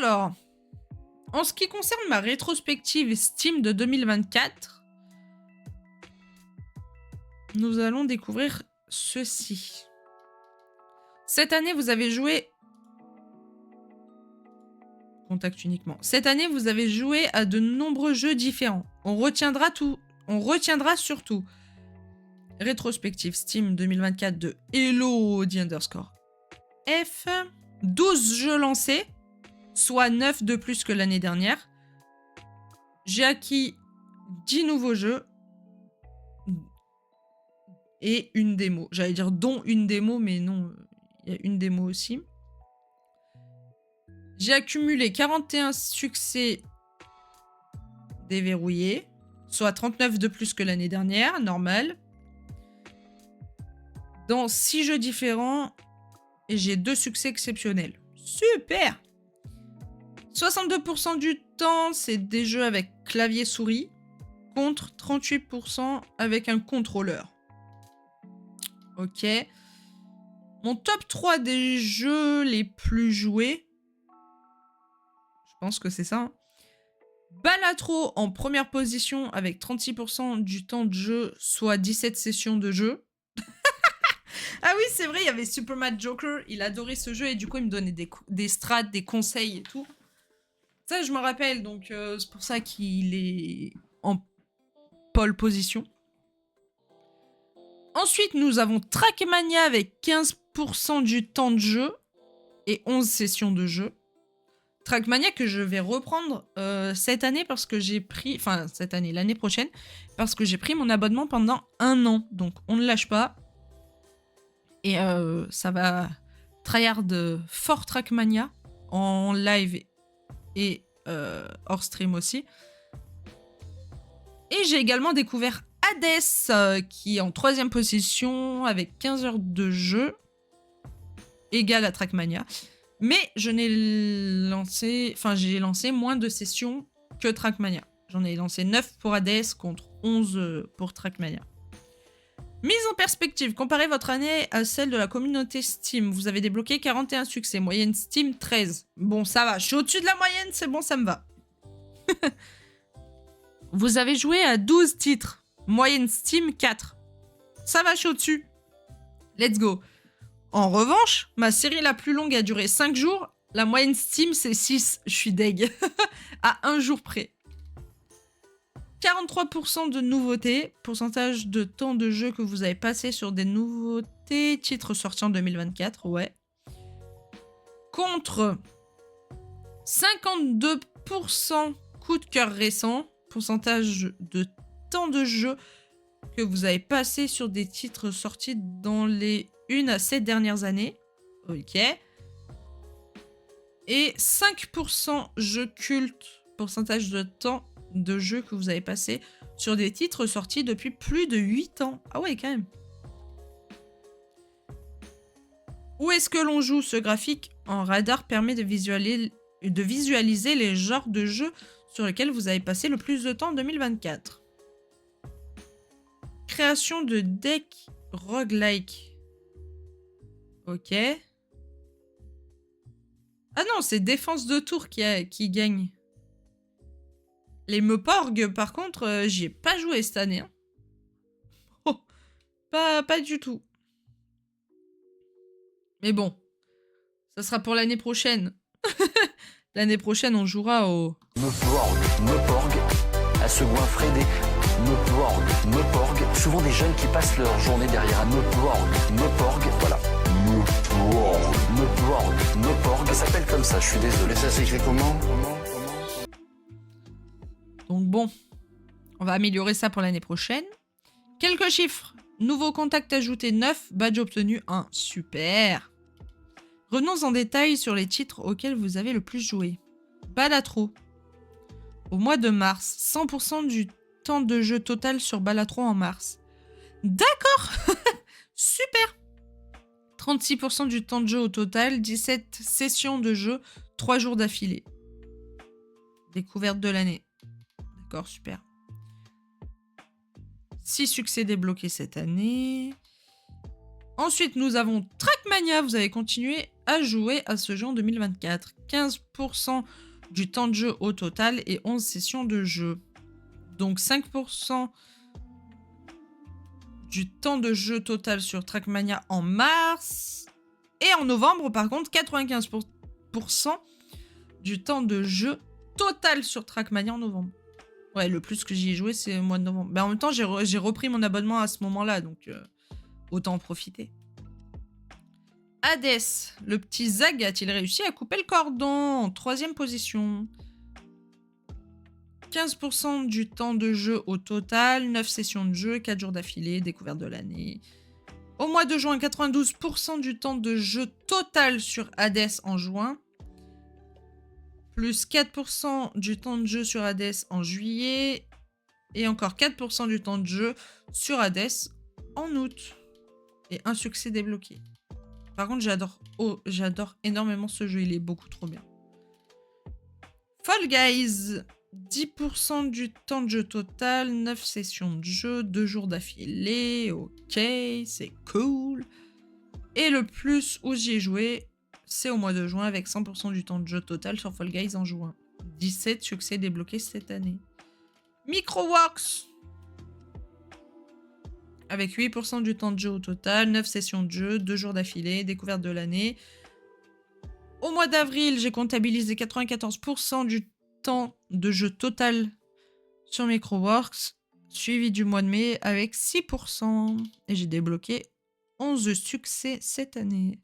Alors, en ce qui concerne ma rétrospective Steam de 2024, nous allons découvrir ceci. Cette année, vous avez joué... Contact uniquement. Cette année, vous avez joué à de nombreux jeux différents. On retiendra surtout rétrospective Steam 2024 de Hello the underscore F. 12 jeux lancés, soit 9 de plus que l'année dernière. J'ai acquis 10 nouveaux jeux et une démo. J'allais dire dont une démo, mais non, il y a une démo aussi. J'ai accumulé 41 succès déverrouillés, soit 39 de plus que l'année dernière, normal. Dans 6 jeux différents, et j'ai 2 succès exceptionnels. Super! 62% du temps, c'est des jeux avec clavier-souris, contre 38% avec un contrôleur. Ok. Mon top 3 des jeux les plus joués, je pense que c'est ça. Hein. Balatro en première position avec 36% du temps de jeu, soit 17 sessions de jeu. Ah oui, c'est vrai, il y avait Super Mad Joker, il adorait ce jeu et du coup, il me donnait des strats, des conseils et tout. Ça, je me rappelle, donc c'est pour ça qu'il est en pole position. Ensuite, nous avons Trackmania avec 15% du temps de jeu et 11 sessions de jeu. Trackmania que je vais reprendre cette année parce que j'ai pris... Enfin, cette année, l'année prochaine, parce que j'ai pris mon abonnement pendant 1 an. Donc, on ne lâche pas. Et ça va tryhard fort Trackmania en live et hors stream aussi. Et j'ai également découvert Hades qui est en 3e position avec 15 heures de jeu égal à Trackmania. Mais je n'ai lancé... Enfin, j'ai lancé moins de sessions que Trackmania. J'en ai lancé 9 pour Hades contre 11 pour Trackmania. Mise en perspective, comparez votre année à celle de la communauté Steam. Vous avez débloqué 41 succès, moyenne Steam 13. Bon, ça va, je suis au-dessus de la moyenne, c'est bon, ça me va. Vous avez joué à 12 titres, moyenne Steam 4. Ça va, je suis au-dessus. Let's go. En revanche, ma série la plus longue a duré 5 jours. La moyenne Steam, c'est 6. Je suis deg. À 1 jour près. 43% de nouveautés. Pourcentage de temps de jeu que vous avez passé sur des nouveautés. Titres sortis en 2024, ouais. Contre 52% coup de cœur récent. Pourcentage de temps de jeu que vous avez passé sur des titres sortis dans les 1 à 7 dernières années. Ok. Et 5% jeux cultes. Pourcentage de temps de jeu que vous avez passé sur des titres sortis depuis plus de 8 ans. Ah ouais, quand même. Où est-ce que l'on joue? Ce graphique en radar permet de visualiser les genres de jeux sur lesquels vous avez passé le plus de temps en 2024. Création de deck roguelike. Ok. Ah non, c'est défense de tour qui gagne. Les Meuporg, par contre, j'y ai pas joué cette année. Hein. Oh, pas du tout. Mais bon, ça sera pour l'année prochaine. L'année prochaine, on jouera au... Meuporg, à se goinfrer des Meuporg, souvent des jeunes qui passent leur journée derrière un Meuporg, voilà. Meuporg, ça s'appelle comme ça, je suis désolé. Ça s'écrit comment? Donc bon, on va améliorer ça pour l'année prochaine. Quelques chiffres. Nouveau contact ajouté 9, badge obtenu 1. Super. Revenons en détail sur les titres auxquels vous avez le plus joué. Balatro. Au mois de mars, 100% du temps de jeu total sur Balatro en mars. D'accord. Super. 36% du temps de jeu au total, 17 sessions de jeu, 3 jours d'affilée. Découverte de l'année. D'accord, super. 6 succès débloqués cette année. Ensuite, nous avons Trackmania. Vous avez continué à jouer à ce jeu en 2024. 15% du temps de jeu au total et 11 sessions de jeu. Donc 5% du temps de jeu total sur Trackmania en mars. Et en novembre, par contre, 95% du temps de jeu total sur Trackmania en novembre. Ouais, le plus que j'y ai joué, c'est au mois de novembre. Mais en même temps, j'ai repris mon abonnement à ce moment-là, donc autant en profiter. Hades, le petit Zag a-t-il réussi à couper le cordon en 3e position? 15% du temps de jeu au total, 9 sessions de jeu, 4 jours d'affilée, découverte de l'année. Au mois de juin, 92% du temps de jeu total sur Hades en juin. Plus 4% du temps de jeu sur Hades en juillet. Et encore 4% du temps de jeu sur Hades en août. Et un succès débloqué. Par contre, j'adore énormément ce jeu. Il est beaucoup trop bien. Fall Guys. 10% du temps de jeu total, 9 sessions de jeu, 2 jours d'affilée. Ok, c'est cool. Et le plus où j'y ai joué, c'est au mois de juin avec 100% du temps de jeu total sur Fall Guys en juin. 17 succès débloqués cette année. Microworks. Avec 8% du temps de jeu au total, 9 sessions de jeu, 2 jours d'affilée, découverte de l'année. Au mois d'avril, j'ai comptabilisé 94% du temps de jeu total sur Microworks, suivi du mois de mai avec 6%. Et j'ai débloqué 11 succès cette année.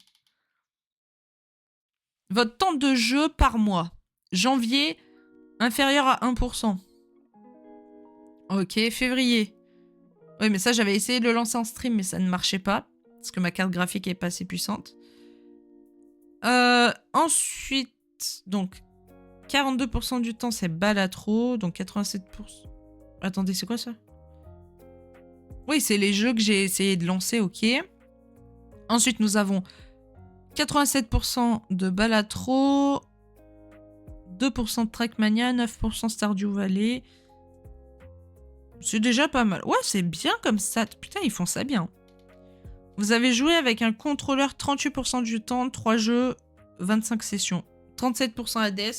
Votre temps de jeu par mois. Janvier, inférieur à 1%. Ok, février. Oui, mais ça, j'avais essayé de le lancer en stream, mais ça ne marchait pas. Parce que ma carte graphique est pas assez puissante. Ensuite, donc, 42% du temps, c'est Balatro. Donc, 87%... Attendez, c'est quoi ça? Oui, c'est les jeux que j'ai essayé de lancer, ok. Ensuite, nous avons 87% de Balatro, 2% de Trackmania, 9% Stardew Valley. C'est déjà pas mal. Ouais, c'est bien comme ça. Putain, ils font ça bien. Vous avez joué avec un contrôleur 38% du temps, 3 jeux, 25 sessions. 37% Hades,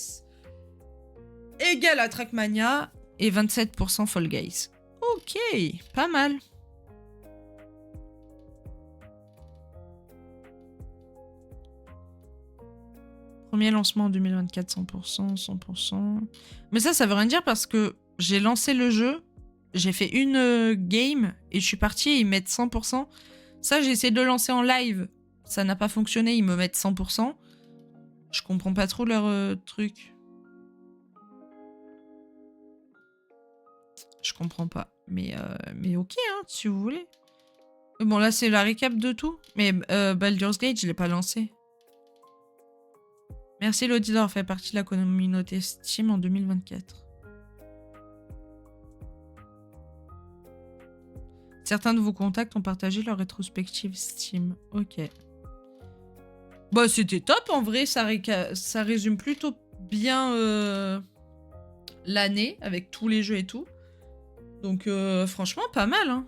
égal à Trackmania, et 27% Fall Guys. Ok, pas mal. Premier lancement en 2024, 100%, 100%. Mais ça veut rien dire parce que j'ai lancé le jeu, j'ai fait une game et je suis partie et ils mettent 100%. Ça, j'ai essayé de le lancer en live. Ça n'a pas fonctionné, ils me mettent 100%. Je comprends pas trop leur truc. Je comprends pas. Mais ok, hein, si vous voulez. Bon, là, c'est la récap de tout. Mais Baldur's Gate, je l'ai pas lancé. Merci Lodi d'avoir fait partie de la communauté Steam en 2024. Certains de vos contacts ont partagé leur rétrospective Steam. Ok. Bah, c'était top en vrai. Ça résume plutôt bien l'année avec tous les jeux et tout. Donc, franchement, pas mal. Hein.